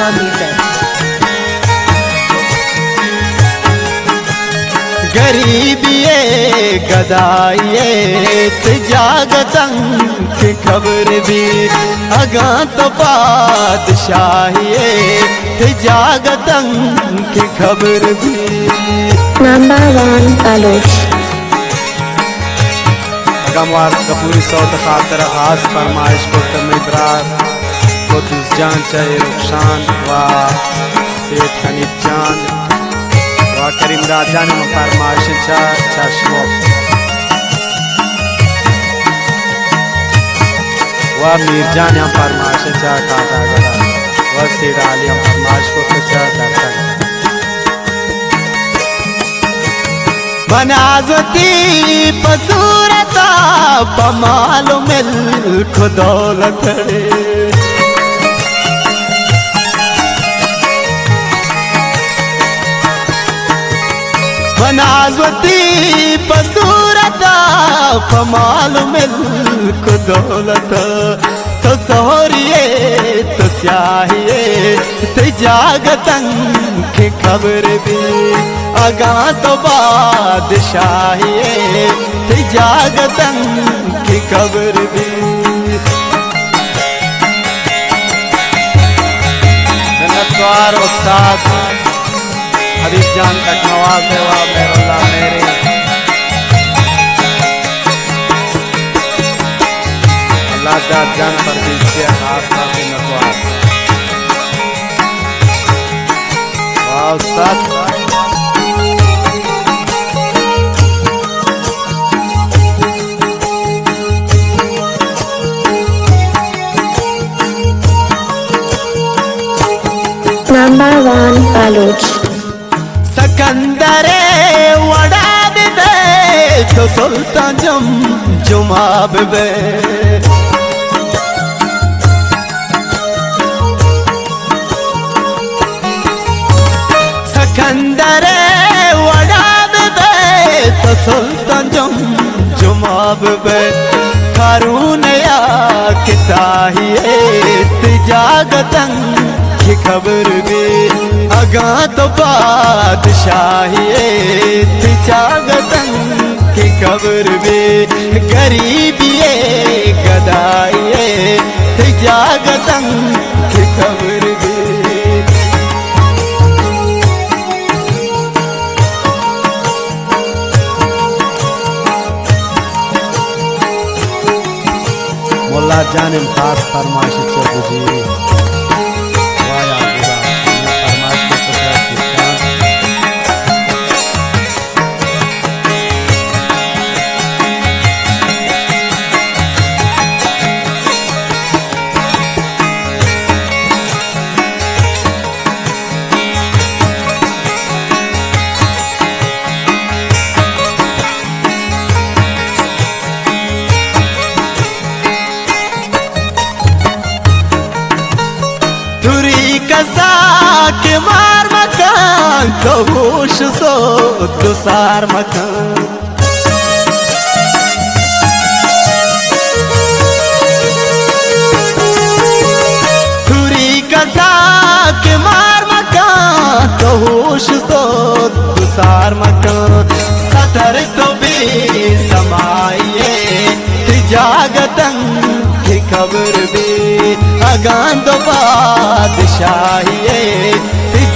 Neha Music. गरीबिये गदाइये जागतन की खबर भी अगा तो बादशाहिये जागतन की खबर भी। Number 1 Paluch. गमवार कपूरी सौत खातर खास फरमाइश को तमिद्रार को जान चाहे रुखशान व सेठ हनीफ जान व करीम राजा ने फरमाइश चश्मो व मीरजान हम फरमाइश काटा गया व सेठ आली हम फरमाइश को दर्शन बनाजती पसूरता पमालो मिल खुदौलत बनाजती पसूरता पमालो मिल खुदौलत तो सोहरिए तो स्याहिए तो जागतन की खबर भी अगा तो बादशाहिए तो जागतन की खबर भी। मिन्नतवार उस्ताद हबीब जान तक नवाज है वाह मेरुल्लाह मेरे अल्लाह का जान पर दीजिए आस्था से नवाज वाह उस्ताद। Number 1 Paluch. सकंदरे वड़ा दे तो सुल्तान जुमाब बे सकंदरे वड़ा दे तो सुल्तान जुमाब बे कारून या किताहिए जागतन की खबर भी अगा तो बादशाहिए जागतन की खबर भी गरीबिये गदाइये जागतन की खबर भी। मोल्ला जानिम खास फरमाइश बुझी कसा के मार मकान तो होश सो दुसार मकान तुरी कसा के मार मकान तो होश सो दुसार मकान सतर तो भी समाइए जागतन की खबर भी अगान तो बादशाहिए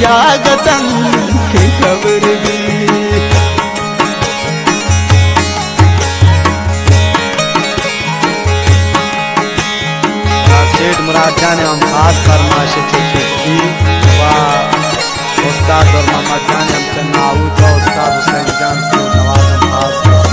जागतन की खबर भी। सेठ मुराद जान हम खास फरमाइश की उस्ताद और मोहम्मद जान हम चन्नाऊ तो उस्ताद हुसैन जान से नवाज हम खास फरमाइश।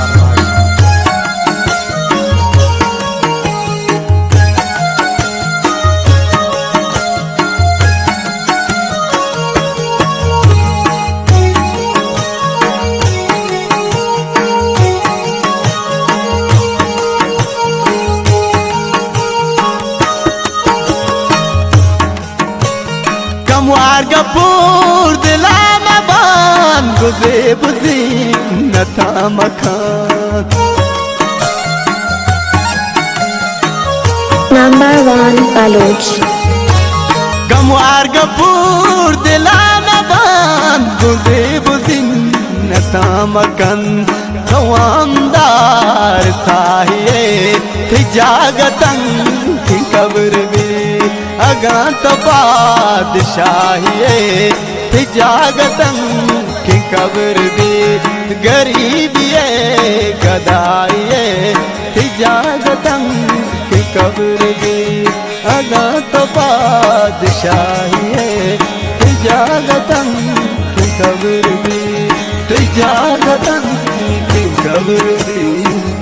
कमवार गपूर दिला में बान गुजे बुजी न था मकान। Number 1 Paluch. गमवार गपूर दिलाना बन गुजे बुजिन नतामकन गवामदार साहिए थी जागतन थी कब्र में अगात बादशाहिए थी जागतन की कब्र में गरीबिए गदाइए थी जागतन की कब्र में अगात बादशाहिए थी जागतन की कब्र में थी जागतन की कब्र में।